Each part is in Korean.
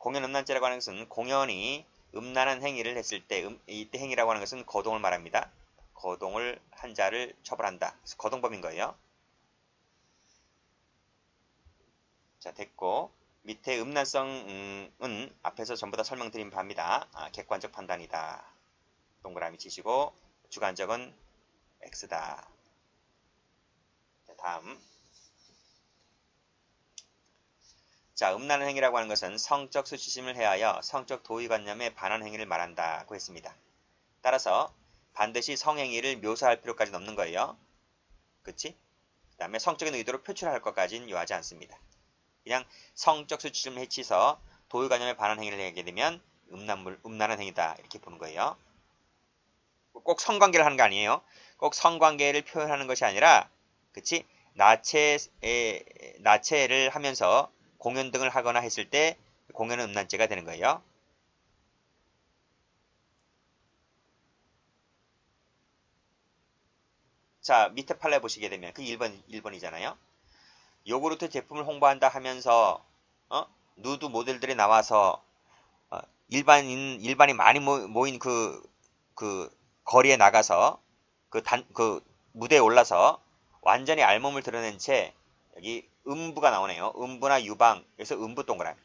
공연 음란죄라고 하는 것은 공연이 음란한 행위를 했을 때, 이때 행위라고 하는 것은 거동을 말합니다. 거동을 한 자를 처벌한다. 그래서 거동범인 거예요. 자, 됐고. 밑에 음란성은 앞에서 전부 다 설명드린 바입니다. 객관적 판단이다. 동그라미 치시고 주관적은 X다. 자, 다음. 자, 음란한 행위라고 하는 것은 성적 수치심을 해하여 성적 도의관념에 반한 행위를 말한다고 했습니다. 따라서 반드시 성행위를 묘사할 필요까지는 없는 거예요. 그치? 그 다음에 성적인 의도로 표출할 것까지는 요하지 않습니다. 그냥 성적 수치심을 해치서 도의관념에 반한 행위를 하게 되면 음란한 행위다 이렇게 보는 거예요. 꼭 성관계를 하는 거 아니에요. 꼭 성관계를 표현하는 것이 아니라, 그치? 나체를 하면서 공연 등을 하거나 했을 때 공연은 음란죄가 되는 거예요. 자, 밑에 판례 보시게 되면 그 1번이잖아요. 요구르트 제품을 홍보한다 하면서 누드 모델들이 나와서 일반이 많이 모인 그 거리에 나가서 그 무대에 올라서 완전히 알몸을 드러낸 채 여기 음부가 나오네요. 음부나 유방, 그래서 음부 동그라미.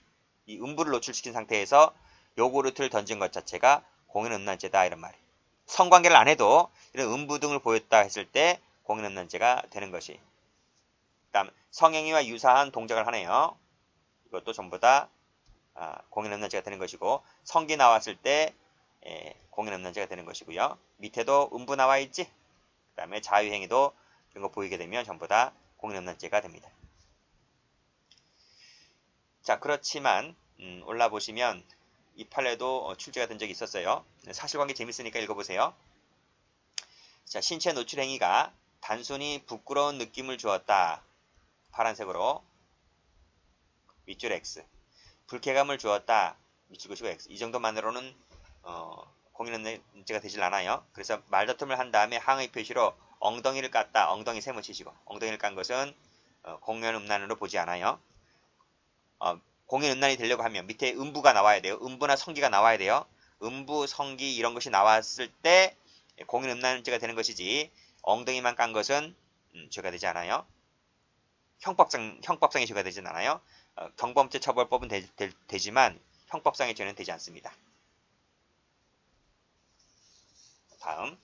이 음부를 노출시킨 상태에서 요구르트를 던진 것 자체가 공연 음란죄다 이런 말이에요. 성관계를 안 해도 이런 음부 등을 보였다 했을 때 공연 음란죄가 되는 것이. 그다음 성행위와 유사한 동작을 하네요. 이것도 전부 다 공연 음란죄가 되는 것이고, 성기 나왔을 때 공연 음란죄가 되는 것이고요. 밑에도 음부 나와 있지. 그다음에 자유행위도 이런 거 보이게 되면 전부 다 공연 음란죄가 됩니다. 자, 그렇지만 올라 보시면 이 판례도 출제가 된 적이 있었어요. 사실관계 재밌으니까 읽어보세요. 자, 신체 노출 행위가 단순히 부끄러운 느낌을 주었다. 파란색으로 밑줄 X. 불쾌감을 주었다. 밑줄 그시고 X. 이 정도만으로는 공연음란죄가 되질 않아요. 그래서 말다툼을 한 다음에 항의 표시로 엉덩이를 깠다. 엉덩이 세모 치시고. 엉덩이를 깐 것은 공연음란으로 보지 않아요. 공연음란이 되려고 하면 밑에 음부가 나와야 돼요. 음부나 성기가 나와야 돼요. 음부, 성기 이런 것이 나왔을 때 공연음란죄가 되는 것이지, 엉덩이만 깐 것은 죄가 되지 않아요. 형법상의 죄가 되진 않아요. 경범죄 처벌법은 되지만 형법상의 죄는 되지 않습니다. 다음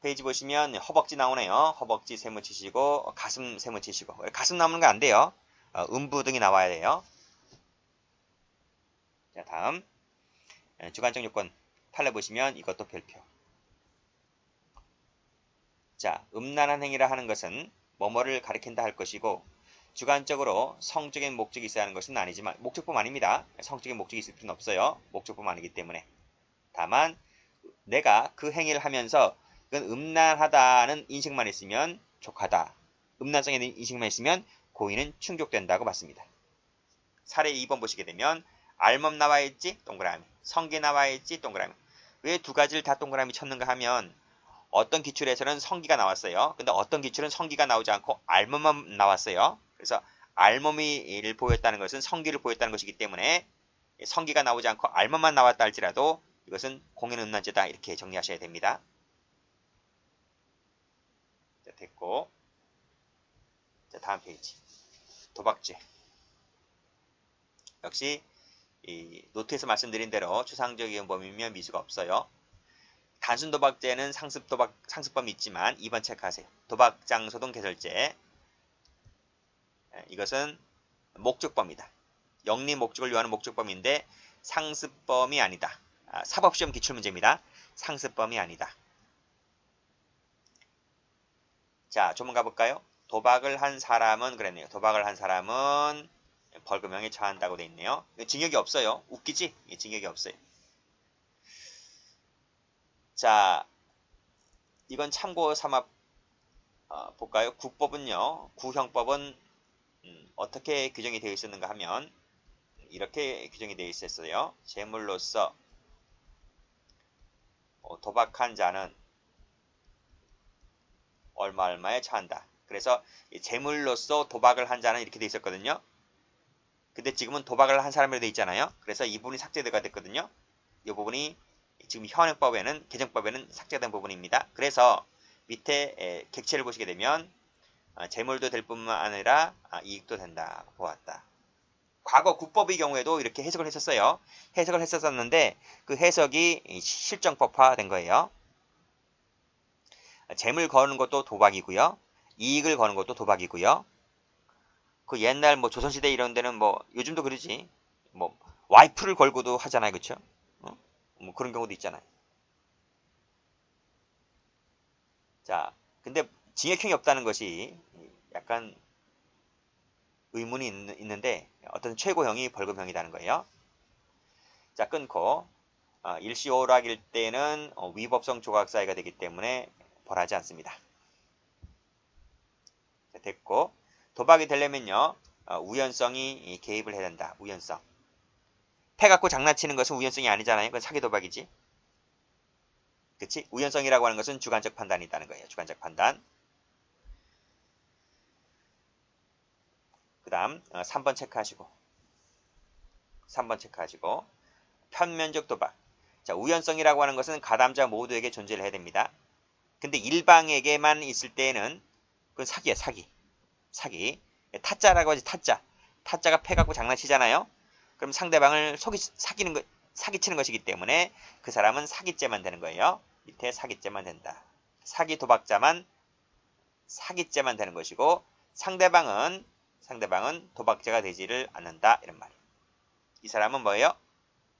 페이지 보시면 허벅지 나오네요. 허벅지 세모 치시고 가슴 세모 치시고. 가슴 나오는 거 안 돼요. 음부 등이 나와야 돼요. 자, 다음 주관적 요건 판례 보시면 이것도 별표. 자, 음란한 행위라 하는 것은 뭐뭐를 가리킨다 할 것이고, 주관적으로 성적인 목적이 있어야 하는 것은 아니지만, 목적법 아닙니다. 성적인 목적이 있을 필요는 없어요. 목적법 아니기 때문에. 다만 내가 그 행위를 하면서 이건 음란하다는 인식만 있으면 족하다. 음란성에 대한 인식만 있으면 고의는 충족된다고 봤습니다. 사례 2번 보시게 되면 알몸 나와 있지? 동그라미. 성기 나와 있지? 동그라미. 왜 두 가지를 다 동그라미 쳤는가 하면, 어떤 기출에서는 성기가 나왔어요. 근데 어떤 기출은 성기가 나오지 않고 알몸만 나왔어요. 그래서 알몸이를 보였다는 것은 성기를 보였다는 것이기 때문에 성기가 나오지 않고 알몸만 나왔다 할지라도 이것은 공연 음란죄다 이렇게 정리하셔야 됩니다. 자, 됐고. 자, 다음 페이지. 도박죄. 역시 이 노트에서 말씀드린 대로 추상적 이용범이면 미수가 없어요. 단순 도박죄는 상습범이 있지만 2번 체크하세요. 도박장소 등 개설죄. 이것은 목적범이다. 영리 목적을 요하는 목적범인데 상습범이 아니다. 사법시험 기출문제입니다. 상습범이 아니다. 자, 조문 가볼까요? 도박을 한 사람은 그랬네요. 도박을 한 사람은 벌금형에 처한다고 돼 있네요. 징역이 없어요. 웃기지? 징역이 없어요. 자, 이건 참고 삼아 볼까요? 국법은요. 구형법은 어떻게 규정이 되어 있었는가 하면 이렇게 규정이 되어 있었어요. 재물로서 도박한 자는 얼마에 처한다. 그래서 재물로서 도박을 한 자는 이렇게 되어 있었거든요. 근데 지금은 도박을 한 사람으로 돼 있잖아요. 그래서 이 부분이 삭제가 됐거든요. 이 부분이 지금 현행법에는 개정법에는 삭제된 부분입니다. 그래서 밑에 객체를 보시게 되면 재물도 될 뿐만 아니라 이익도 된다 보았다. 과거 국법의 경우에도 이렇게 해석을 했었어요. 해석을 했었는데 그 해석이 실정법화된 거예요. 재물 거는 것도 도박이고요. 이익을 거는 것도 도박이고요. 그 옛날 뭐 조선시대 이런 데는 뭐 요즘도 그러지. 뭐 와이프를 걸고도 하잖아요. 그쵸? 뭐 그런 경우도 있잖아요. 자, 근데 징역형이 없다는 것이 약간 의문이 있는데 어떤 최고형이 벌금형이라는 거예요. 자, 끊고 일시오락일 때는 위법성 조각사유가 되기 때문에 벌하지 않습니다. 자, 됐고 도박이 되려면요 우연성이 개입을 해야 된다. 우연성. 패 갖고 장난치는 것은 우연성이 아니잖아요. 그건 사기 도박이지. 그치? 우연성이라고 하는 것은 주관적 판단이 있다는 거예요. 주관적 판단. 그 다음 3번 체크하시고 3번 체크하시고 편면적 도박. 자, 우연성이라고 하는 것은 가담자 모두에게 존재를 해야 됩니다. 근데 일방에게만 있을 때에는 그건 사기야, 사기. 사기. 타짜라고 하지, 타짜. 타짜가 패 갖고 장난치잖아요. 그럼 상대방을 사기치는 것이기 때문에 그 사람은 사기죄만 되는 거예요. 밑에 사기죄만 된다. 사기 도박자만 사기죄만 되는 것이고 상대방은 도박죄가 되지를 않는다. 이런 말이에요. 이 사람은 뭐예요?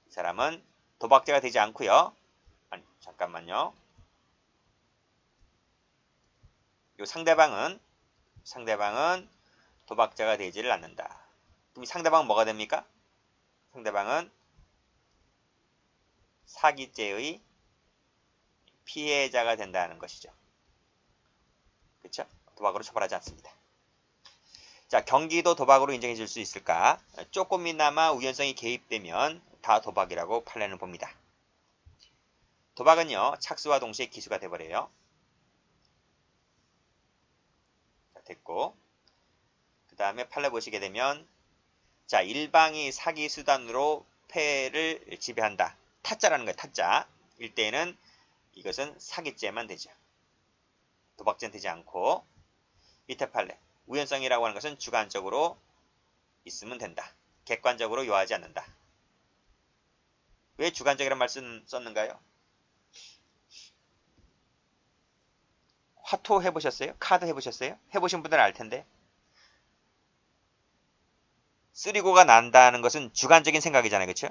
이 사람은 도박죄가 되지 않고요. 아니, 잠깐만요. 이 상대방은 도박자가 되지를 않는다. 그럼 이 상대방은 뭐가 됩니까? 상대방은 사기죄의 피해자가 된다는 것이죠. 그렇죠? 도박으로 처벌하지 않습니다. 자, 경기도 도박으로 인정해 줄 수 있을까? 조금이나마 우연성이 개입되면 다 도박이라고 판례는 봅니다. 도박은요, 착수와 동시에 기수가 돼버려요. 자, 됐고. 그 다음에 판례 보시게 되면, 자, 일방이 사기 수단으로 패를 지배한다. 타짜라는 거예요, 타짜. 일 때에는 이것은 사기죄만 되죠. 도박죄는 되지 않고, 밑에 판례. 우연성이라고 하는 것은 주관적으로 있으면 된다. 객관적으로 요하지 않는다. 왜 주관적이라는 말씀 썼는가요? 화토 해보셨어요? 카드 해보셨어요? 해보신 분들은 알 텐데. 쓰리고가 난다는 것은 주관적인 생각이잖아요. 그쵸?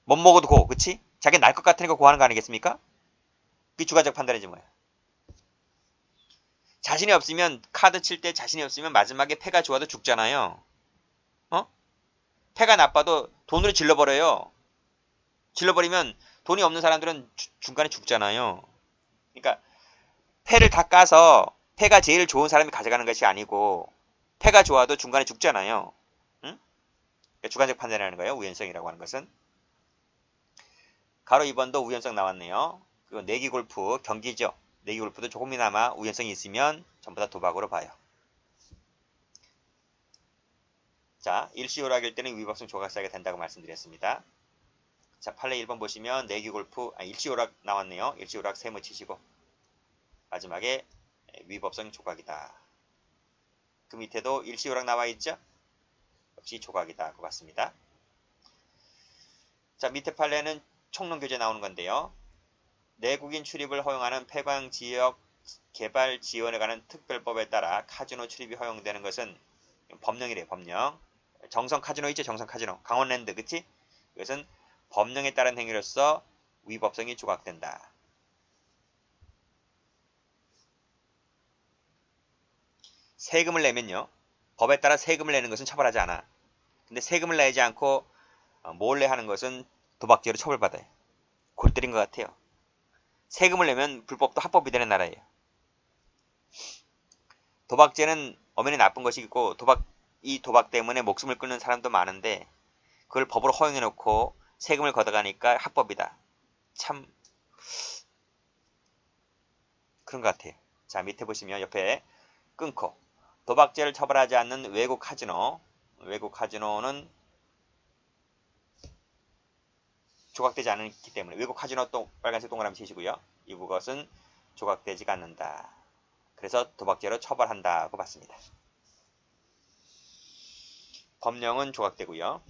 못 먹어도 고, 그치? 자기 날 것 같으니까 고하는 거 아니겠습니까? 그게 주관적 판단이지 뭐야. 자신이 없으면, 카드 칠 때 자신이 없으면 마지막에 패가 좋아도 죽잖아요. 어? 패가 나빠도 돈으로 질러버려요. 질러버리면 돈이 없는 사람들은 중간에 죽잖아요. 그러니까 패를 다 까서 패가 제일 좋은 사람이 가져가는 것이 아니고 패가 좋아도 중간에 죽잖아요. 응? 그러니까 주관적 판단이라는 거예요. 우연성이라고 하는 것은. 가로 2번도 우연성 나왔네요. 그리고 내기 골프 경기죠. 내기 골프도 조금이나마 우연성이 있으면 전부 다 도박으로 봐요. 자, 일시오락일 때는 위법성 조각사유가 된다고 말씀드렸습니다. 자, 판례 1번 보시면 내기 골프 일시오락 나왔네요. 일시오락 세모 치시고 마지막에 위법성 조각이다. 그 밑에도 일시오락 나와 있죠? 역시 조각이다. 그 같습니다. 자, 밑에 판례는 총론교재 나오는 건데요. 내국인 출입을 허용하는 폐광 지역 개발 지원에 관한 특별법에 따라 카지노 출입이 허용되는 것은 법령이래요. 법령. 정성 카지노 있죠? 정성 카지노. 강원랜드. 그치? 이것은 법령에 따른 행위로서 위법성이 조각된다. 세금을 내면요. 법에 따라 세금을 내는 것은 처벌하지 않아. 근데 세금을 내지 않고 몰래 하는 것은 도박죄로 처벌받아요. 골 때린 것 같아요. 세금을 내면 불법도 합법이 되는 나라예요. 도박죄는 엄연히 나쁜 것이고 이 도박 때문에 목숨을 끊는 사람도 많은데 그걸 법으로 허용해놓고 세금을 걷어가니까 합법이다. 참 그런 것 같아요. 자, 밑에 보시면 옆에 끊고 도박죄를 처벌하지 않는 외국 카지노는 조각되지 않기 때문에 외국 카지노 빨간색 동그라미 치시고요. 이것은 조각되지가 않는다. 그래서 도박죄로 처벌한다고 봤습니다. 법령은 조각되고요.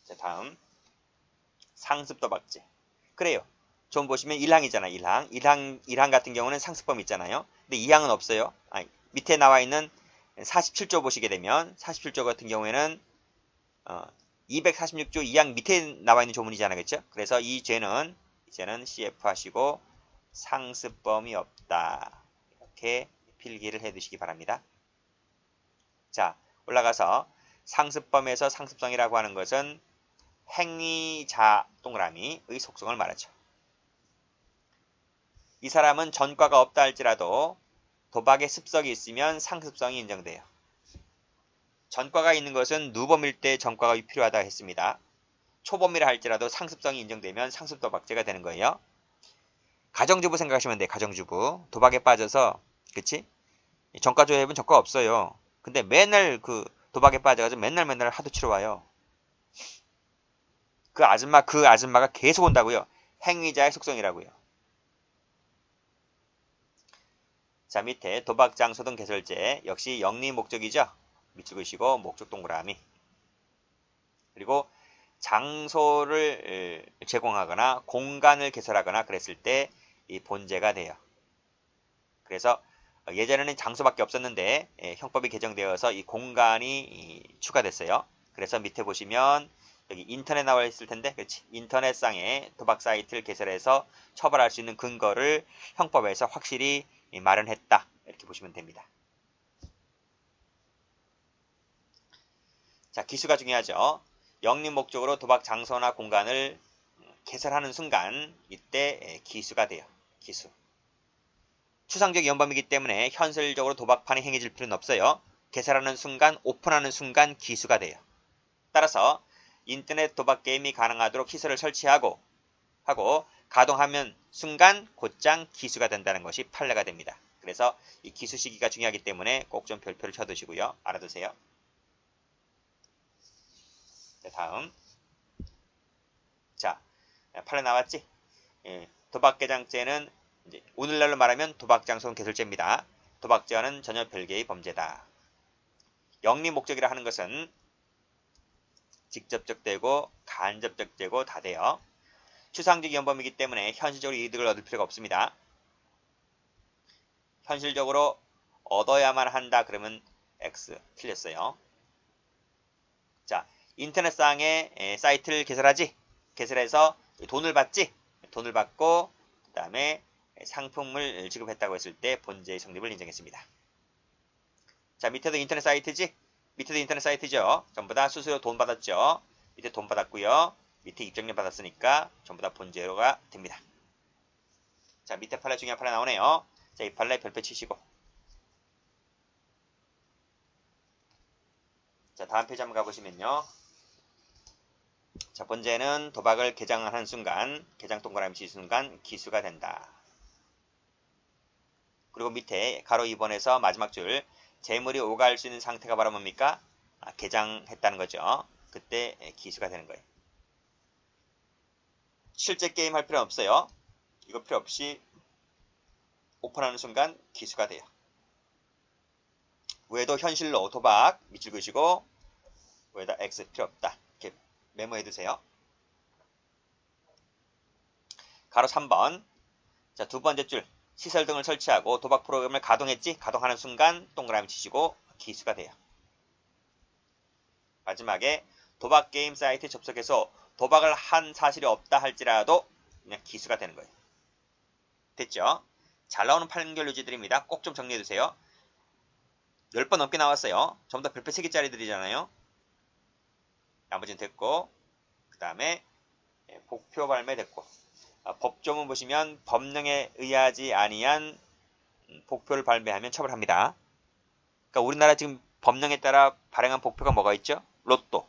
자, 다음 상습 도박죄. 그래요. 좀 보시면 1항이잖아. 1항 같은 경우는 상습범 있잖아요. 근데 2항은 없어요. 밑에 나와 있는 47조 보시게 되면 47조 같은 경우에는 246조 2항 밑에 나와 있는 조문이잖아요. 그렇죠? 그래서 이 죄는 이제는 CF 하시고 상습범이 없다. 이렇게 필기를 해 두시기 바랍니다. 자, 올라가서 상습범에서 상습성이라고 하는 것은 행위자 동그라미의 속성을 말하죠. 이 사람은 전과가 없다 할지라도 도박의 습성이 있으면 상습성이 인정돼요. 전과가 있는 것은 누범일 때 전과가 필요하다 했습니다. 초범이라 할지라도 상습성이 인정되면 상습도박죄가 되는 거예요. 가정주부 생각하시면 돼요. 가정주부. 도박에 빠져서 그치? 전과 조회해본 전과 없어요. 근데 맨날 그 도박에 빠져가지고 맨날 하도 치러 와요. 그 아줌마가 계속 온다고요. 행위자의 속성이라고요. 자, 밑에 도박 장소 등 개설죄 역시 영리 목적이죠. 밑줄 그시고 목적 동그라미. 그리고 장소를 제공하거나 공간을 개설하거나 그랬을 때 이 본죄가 돼요. 그래서 예전에는 장소밖에 없었는데 형법이 개정되어서 이 공간이 추가됐어요. 그래서 밑에 보시면 여기 인터넷 나와 있을 텐데, 그렇지? 인터넷상에 도박 사이트를 개설해서 처벌할 수 있는 근거를 형법에서 확실히 마련했다. 이렇게 보시면 됩니다. 자, 기수가 중요하죠. 영리 목적으로 도박 장소나 공간을 개설하는 순간 이때 기수가 돼요. 기수. 추상적 연범이기 때문에 현실적으로 도박판이 행해질 필요는 없어요. 개설하는 순간, 오픈하는 순간 기수가 돼요. 따라서 인터넷 도박 게임이 가능하도록 시설을 설치하고 가동하면 순간 곧장 기수가 된다는 것이 판례가 됩니다. 그래서 이 기수 시기가 중요하기 때문에 꼭 좀 별표를 쳐두시고요. 알아두세요. 자, 다음. 자, 판례 나왔지? 도박개장죄는 이제 오늘날로 말하면 도박장소 개설죄입니다. 도박죄와는 전혀 별개의 범죄다. 영리 목적이라 하는 것은 직접적 되고 간접적 되고 다 돼요. 추상적 연범이기 때문에 현실적으로 이득을 얻을 필요가 없습니다. 현실적으로 얻어야만 한다 그러면 X 틀렸어요. 자, 인터넷상에 사이트를 개설하지? 개설해서 돈을 받지? 돈을 받고 그 다음에 상품을 지급했다고 했을 때 본죄의 성립을 인정했습니다. 자, 밑에도 인터넷 사이트지? 밑에도 인터넷 사이트죠. 전부 다 수수료 돈 받았죠. 밑에 돈 받았고요. 밑에 입장료 받았으니까 전부 다 본죄로가 됩니다. 자, 밑에 판례 중요한 판례 나오네요. 자, 이 판례 별표 치시고. 자, 다음 페이지 한번 가보시면요. 자, 번째는 도박을 개장하는 순간, 개장 동그라미 치는 순간 기수가 된다. 그리고 밑에 가로 2번에서 마지막 줄 재물이 오갈 수 있는 상태가 바로 뭡니까? 개장했다는 거죠. 그때 기수가 되는 거예요. 실제 게임 할 필요는 없어요. 이거 필요 없이 오픈하는 순간 기수가 돼요. 외에도 현실로 도박 밑줄 그시고 외에다 X 필요 없다. 이렇게 메모해 두세요. 가로 3번. 자, 두 번째 줄 시설 등을 설치하고 도박 프로그램을 가동했지? 가동하는 순간 동그라미 치시고 기수가 돼요. 마지막에 도박 게임 사이트에 접속해서 도박을 한 사실이 없다 할지라도 그냥 기수가 되는 거예요. 됐죠? 잘 나오는 판결 유지들입니다. 꼭 좀 정리해 두세요. 10번 넘게 나왔어요. 전부 다 별표 3개짜리들이잖아요. 나머지는 됐고 그 다음에 복표 발매 됐고 법조문 보시면 법령에 의하지 아니한 복표를 발매하면 처벌합니다. 그러니까 우리나라 지금 법령에 따라 발행한 복표가 뭐가 있죠? 로또,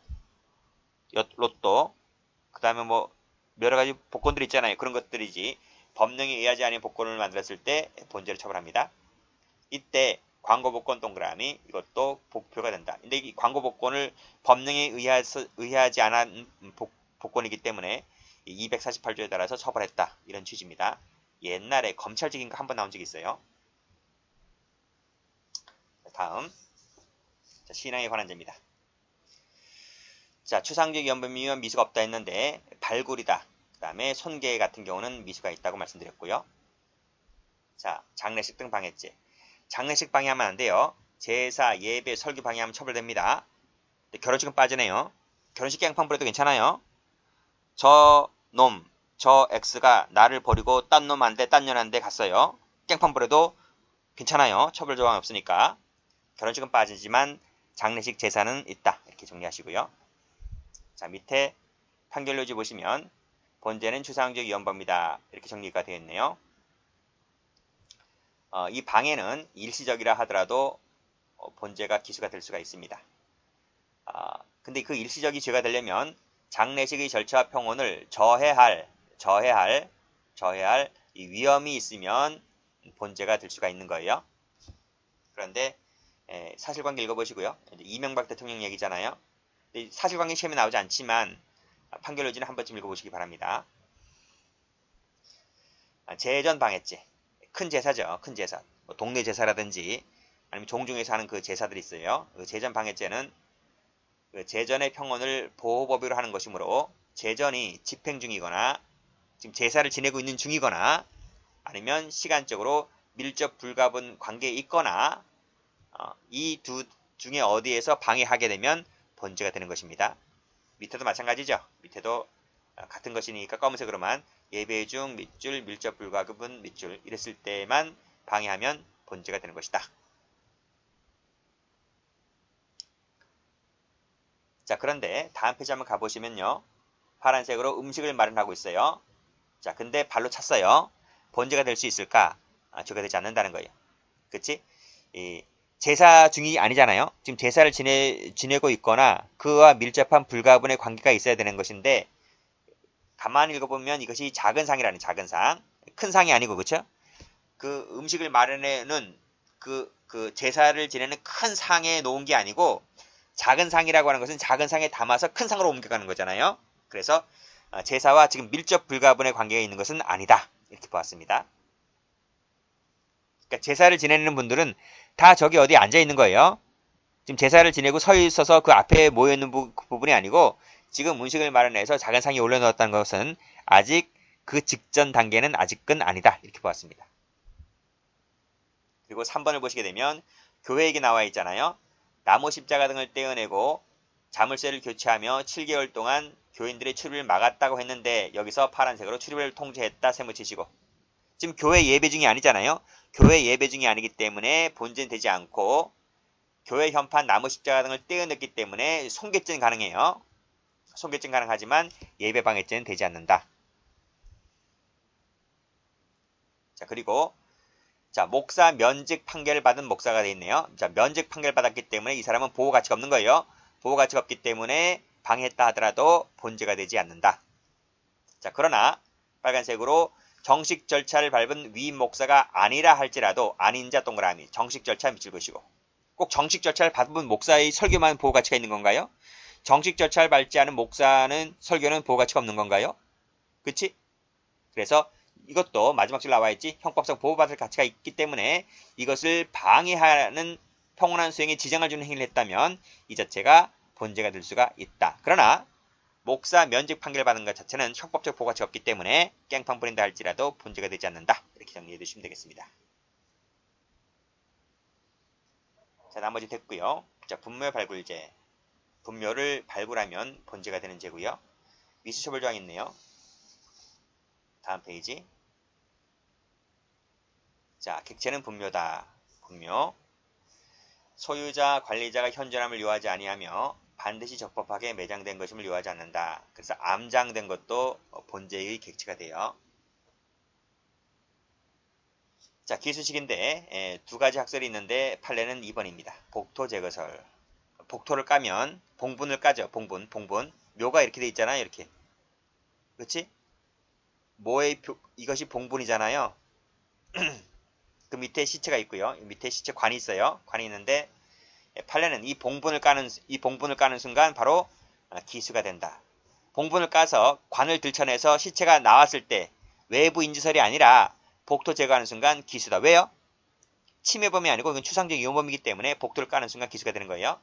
그 다음에 뭐 여러 가지 복권들이 있잖아요. 그런 것들이지 법령에 의하지 않은 복권을 만들었을 때 본죄를 처벌합니다. 이때 광고 복권 동그라미 이것도 복표가 된다. 근데 이 광고 복권을 법령에 의하지 않은 복권이기 때문에 248조에 따라서 처벌했다. 이런 취지입니다. 옛날에 검찰직인가 한번 나온 적이 있어요. 다음 자, 신앙에 관한 죄입니다. 자, 추상적 연범이면 미수가 없다 했는데 발굴이다. 그 다음에 손괴 같은 경우는 미수가 있다고 말씀드렸고요. 자, 장례식 등 방해죄. 장례식 방해하면 안 돼요. 제사, 예배, 설교 방해하면 처벌됩니다. 결혼식은 빠지네요. 결혼식 깽판 부려도 괜찮아요. 저 놈, 저 X가 나를 버리고 딴 놈한테 딴 년한테 갔어요. 깽판 부려도 괜찮아요. 처벌 조항이 없으니까. 결혼식은 빠지지만 장례식 제사는 있다. 이렇게 정리하시고요. 자, 밑에 판결료지 보시면 본죄는 추상적 위헌범이다. 이렇게 정리가 되어 있네요. 이 방해는 일시적이라 하더라도 본죄가 기수가 될 수가 있습니다. 근데 그 일시적이 죄가 되려면 장례식의 절차와 평온을 저해할 이 위험이 있으면 본죄가 될 수가 있는 거예요. 그런데 사실관계 읽어보시고요. 이명박 대통령 얘기잖아요. 사실관계 시험에 나오지 않지만 판결료지는 한 번쯤 읽어보시기 바랍니다. 제전 방해죄. 큰 제사죠. 큰 제사. 동네 제사라든지 아니면 종중에서 하는 그 제사들이 있어요. 그 제전 방해죄는 그 제전의 평온을 보호법으로 하는 것이므로 제전이 집행 중이거나 지금 제사를 지내고 있는 중이거나 아니면 시간적으로 밀접 불가분 관계에 있거나 이 두 중에 어디에서 방해하게 되면 본죄가 되는 것입니다. 밑에도 마찬가지죠. 밑에도 같은 것이니까 검은색으로만 예배 중 밑줄, 밀접 불가분 밑줄 이랬을 때만 방해하면 본죄가 되는 것이다. 자, 그런데 다음 페이지 한번 가보시면요. 파란색으로 음식을 마련하고 있어요. 자, 근데 발로 찼어요. 본죄가 될 수 있을까? 죄가 되지 않는다는 거예요. 그치? 제사 중이 아니잖아요. 지금 제사를 지내고 있거나 그와 밀접한 불가분의 관계가 있어야 되는 것인데 가만히 읽어보면 이것이 작은 상이라는 작은 상. 큰 상이 아니고 그쵸? 그 음식을 마련해는 그 제사를 지내는 큰 상에 놓은 게 아니고 작은 상이라고 하는 것은 작은 상에 담아서 큰 상으로 옮겨가는 거잖아요. 그래서 제사와 지금 밀접 불가분의 관계가 있는 것은 아니다. 이렇게 보았습니다. 그러니까 제사를 지내는 분들은 다 저기 어디 앉아 있는 거예요. 지금 제사를 지내고 서 있어서 그 앞에 모여 있는 부분이 아니고 지금 음식을 마련해서 작은 상에 올려놓았다는 것은 아직 그 직전 단계는 아직은 아니다. 이렇게 보았습니다. 그리고 3번을 보시게 되면 교회 얘기 나와 있잖아요. 나무 십자가 등을 떼어내고 자물쇠를 교체하며 7개월 동안 교인들의 출입을 막았다고 했는데 여기서 파란색으로 출입을 통제했다 세무치시고 지금 교회 예배 중이 아니잖아요. 교회 예배 중이 아니기 때문에 본죄는 되지 않고 교회 현판 나무 십자가 등을 떼어냈기 때문에 손괴죄는 가능해요. 손괴죄는 가능하지만 예배 방해죄는 되지 않는다. 자, 그리고 자, 목사 면직 판결을 받은 목사가 되어 있네요. 자, 면직 판결을 받았기 때문에 이 사람은 보호 가치가 없는 거예요. 보호 가치가 없기 때문에 방해했다 하더라도 본죄가 되지 않는다. 자, 그러나 빨간색으로 정식 절차를 밟은 위임 목사가 아니라 할지라도 아닌 자 동그라미 정식 절차 밑줄 그시고 꼭 정식 절차를 밟은 목사의 설교만 보호 가치가 있는 건가요? 정식 절차를 밟지 않은 목사는 설교는 보호 가치가 없는 건가요? 그치? 그래서 이것도 마지막 줄 나와 있지 형법상 보호받을 가치가 있기 때문에 이것을 방해하는 평온한 수행에 지장을 주는 행위를 했다면 이 자체가 본죄가 될 수가 있다. 그러나 목사 면직 판결을 받은 것 자체는 형법적 보호 가치가 없기 때문에 깽판 부린다 할지라도 본죄가 되지 않는다. 이렇게 정리해 주시면 되겠습니다. 자, 나머지 됐고요. 자, 분묘 발굴죄. 분묘를 발굴하면 본죄가 되는 죄고요. 미수처벌 조항이 있네요. 다음 페이지. 자, 객체는 분묘다. 분묘. 소유자, 관리자가 현존함을 요하지 아니하며 반드시 적법하게 매장된 것임을 요하지 않는다. 그래서 암장된 것도 본죄의 객체가 돼요. 자, 기수식인데 두 가지 학설이 있는데 판례는 2번입니다. 복토 제거설. 복토를 까면 봉분을 까죠. 봉분. 묘가 이렇게 돼 있잖아요. 이렇게. 그렇지? 이것이 봉분이잖아요. 그 밑에 시체가 있고요. 밑에 시체 관이 있어요. 관이 있는데 판례는 이 봉분을 까는 순간 바로 기수가 된다. 봉분을 까서 관을 들쳐내서 시체가 나왔을 때 외부 인지설이 아니라 복토 제거하는 순간 기수다. 왜요? 침해범이 아니고 이건 추상적 이용범이기 때문에 복토를 까는 순간 기수가 되는 거예요.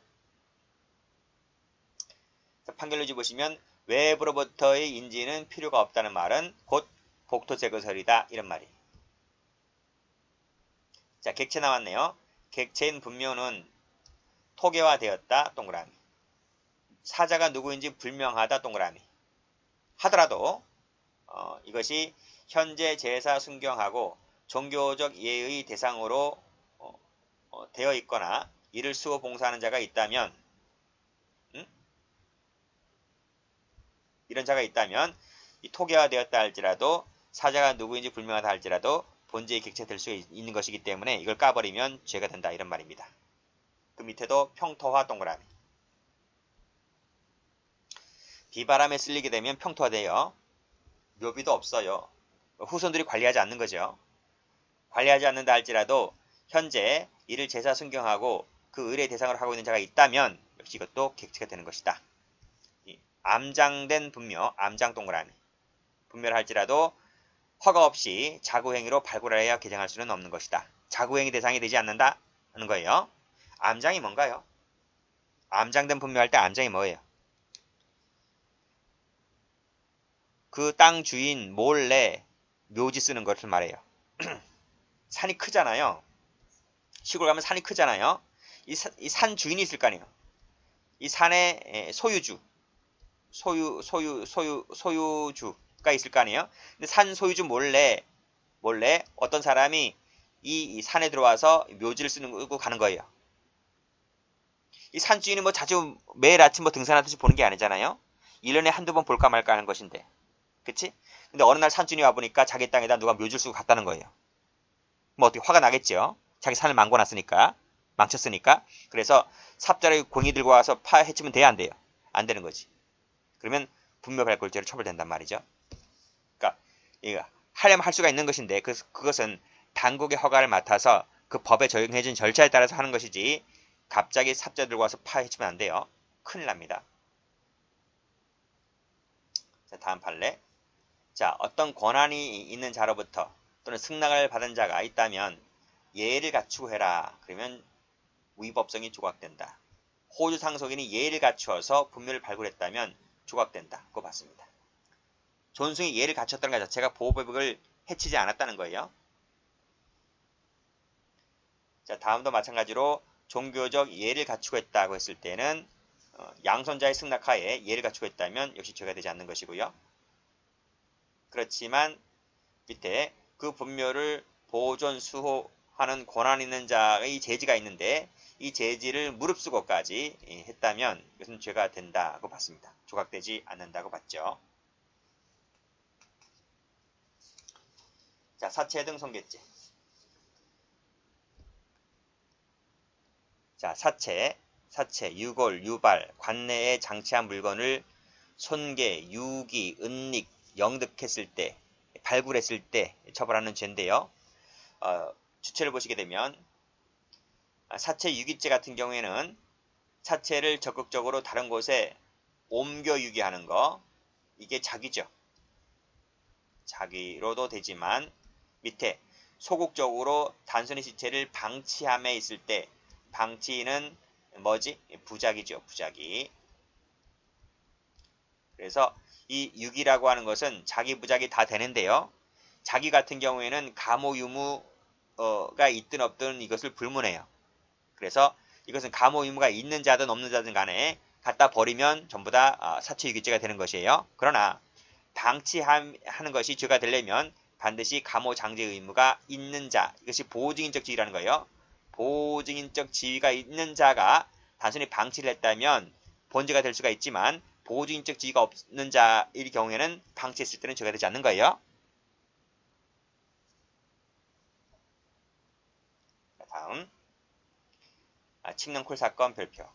판결문지 보시면 외부로부터의 인지는 필요가 없다는 말은 곧 복토 제거설이다. 이런 말이. 자, 객체 나왔네요. 객체인 분묘는 토계화되었다. 동그라미. 사자가 누구인지 불명하다. 동그라미. 하더라도 이것이 현재 제사 순경하고 종교적 예의 대상으로 되어 있거나 이를 수호 봉사하는 자가 있다면 이런 자가 있다면 이 토계화되었다 할지라도 사자가 누구인지 불명하다 할지라도 본제의 객체될 수 있는 것이기 때문에 이걸 까버리면 죄가 된다. 이런 말입니다. 그 밑에도 평토화 동그라미. 비바람에 쓸리게 되면 평토화돼요. 묘비도 없어요. 후손들이 관리하지 않는 거죠. 관리하지 않는다 할지라도 현재 이를 제사 순경하고 그 의례 대상으로 하고 있는 자가 있다면 역시 이것도 객체가 되는 것이다. 암장된 분묘, 암장 동그라미. 분묘를 할지라도 허가 없이 자구행위로 발굴하여 개정할 수는 없는 것이다. 자구행위 대상이 되지 않는다 하는 거예요. 암장이 뭔가요? 암장된 분묘할 때 암장이 뭐예요? 그 땅 주인 몰래 묘지 쓰는 것을 말해요. 산이 크잖아요. 시골 가면 산이 크잖아요. 이 산 주인이 있을 거 아니에요. 이 산의 소유주가 있을 거 아니에요. 근데 산 소유주 몰래 어떤 사람이 이 산에 들어와서 묘지를 쓰고 가는 거예요. 이 산 주인이 뭐 자주 매일 아침 뭐 등산하듯이 보는 게 아니잖아요. 1년에 한두 번 볼까 말까 하는 것인데. 그치? 근데 어느 날 산주인이 와보니까 자기 땅에다 누가 묘지를 쓰고 갔다는 거예요. 뭐 어떻게 화가 나겠죠? 자기 산을 망쳤으니까. 그래서 삽자를 공이 들고 와서 해치면 돼야 안 돼요? 안 되는 거지. 그러면 분묘발굴죄로 처벌된단 말이죠. 그러니까 이거 하려면 할 수가 있는 것인데 그것은 당국의 허가를 맡아서 그 법에 적용해진 절차에 따라서 하는 것이지 갑자기 삽자 들고 와서 해치면 안 돼요. 큰일 납니다. 자, 다음 판례. 자, 어떤 권한이 있는 자로부터 또는 승낙을 받은 자가 있다면 예의를 갖추고 해라. 그러면 위법성이 조각된다. 호주 상속인이 예의를 갖추어서 분묘를 발굴했다면 조각된다. 그거 봤습니다. 존승이 예의를 갖췄다는 것 자체가 보호법을 해치지 않았다는 거예요. 자, 다음도 마찬가지로 종교적 예의를 갖추고 했다고 했을 때는 양손자의 승낙하에 예의를 갖추고 했다면 역시 죄가 되지 않는 것이고요. 그렇지만 밑에 그 분묘를 보존 수호하는 권한 있는 자의 제지가 있는데 이 제지를 무릅쓰고까지 했다면 이것은 죄가 된다고 봤습니다. 조각되지 않는다고 봤죠. 자, 사체 등 손괴죄. 자, 사체, 유골, 유발, 관내에 장치한 물건을 손괴, 유기, 은닉, 영득했을 때, 발굴했을 때 처벌하는 죄인데요. 주체를 보시게 되면 사체 유기죄 같은 경우에는 사체를 적극적으로 다른 곳에 옮겨 유기하는 거, 이게 자기죠. 자기로도 되지만 밑에 소극적으로 단순히 시체를 방치함에 있을 때 방치는 뭐지? 부작이죠. 부작이. 그래서 이 유기라고 하는 것은 자기 부작이 다 되는데요. 자기 같은 경우에는 가모 유무가 있든 없든 이것을 불문해요. 그래서 이것은 가모 유무가 있는 자든 없는 자든 간에 갖다 버리면 전부 다 사체 유기죄가 되는 것이에요. 그러나 방치하는 것이 죄가 되려면 반드시 가모 장제 의무가 있는 자, 이것이 보호증인적 지위라는 거예요. 보호증인적 지위가 있는 자가 단순히 방치를 했다면 본죄가 될 수가 있지만 보호증인적 지위가 없는 자일 경우에는 방치했을 때는 죄가 되지 않는 거예요. 다음 칡능쿨 사건 별표.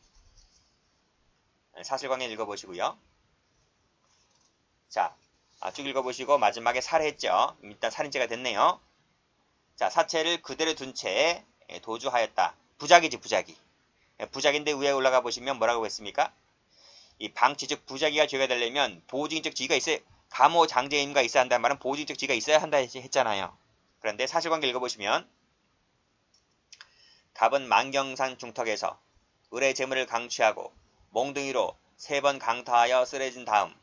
사실관계 읽어보시고요. 자, 쭉 읽어보시고 마지막에 살해했죠. 일단 살인죄가 됐네요. 자, 사체를 그대로 둔 채 도주하였다. 부작이지, 부작이. 부작인데 위에 올라가 보시면 뭐라고 했습니까? 이 방치 즉 부작위가 죄가 되려면 보호증인적 지위가 있어야 감호장제 의무가 있어야 한다는 말은 보호증인적 지위가 있어야 한다 했잖아요. 그런데 사실관계 읽어보시면 갑은 만경산 중턱에서 을의 재물을 강취하고 몽둥이로 3번 강타하여 쓰러진 다음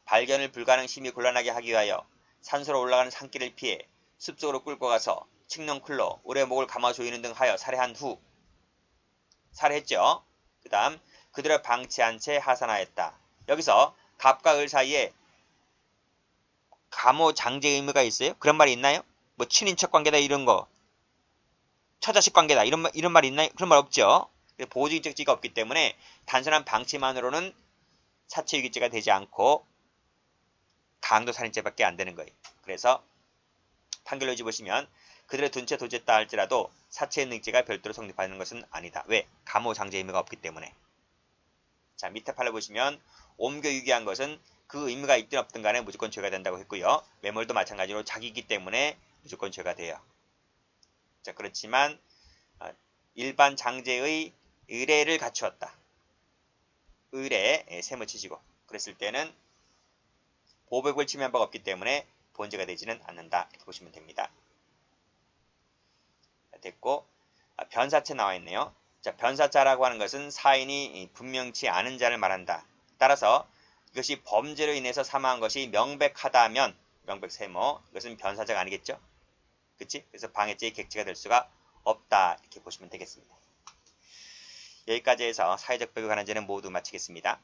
발견을 불가능 심히 곤란하게 하기 위하여 산소로 올라가는 산길을 피해 숲속으로 끌고 가서 칡농쿨로 을의 목을 감아 조이는 등 하여 살해한 후 살해했죠. 그 다음 그들을 방치한 채 하산하였다. 여기서 갑과 을 사이에 감호장제 의무가 있어요? 그런 말이 있나요? 뭐 친인척 관계다 이런 거, 처자식 관계다 이런 말 있나요? 그런 말 없죠. 보호주의적 지가 없기 때문에 단순한 방치만으로는 사체유기죄가 되지 않고 강도살인죄밖에 안 되는 거예요. 그래서 판결로 집으시면 그들의 둔 채 도주했다 할지라도 사체연능죄가 별도로 성립하는 것은 아니다. 왜? 감호장제 의무가 없기 때문에. 자, 밑에 판을 보시면 옮겨 유기한 것은 그 의무가 있든 없든 간에 무조건 죄가 된다고 했고요. 매몰도 마찬가지로 자기이기 때문에 무조건 죄가 돼요. 자, 그렇지만 일반 장제의 의뢰를 갖추었다. 의뢰, 세무치지고 그랬을 때는 보복을 침해한 바가 없기 때문에 본죄가 되지는 않는다. 이렇게 보시면 됩니다. 됐고 변사체 나와 있네요. 자, 변사자라고 하는 것은 사인이 분명치 않은 자를 말한다. 따라서 이것이 범죄로 인해서 사망한 것이 명백하다면 명백세모 이것은 변사자가 아니겠죠? 그치? 그래서 방해죄의 객체가 될 수가 없다. 이렇게 보시면 되겠습니다. 여기까지 해서 사회적 법에 관한 죄는 모두 마치겠습니다.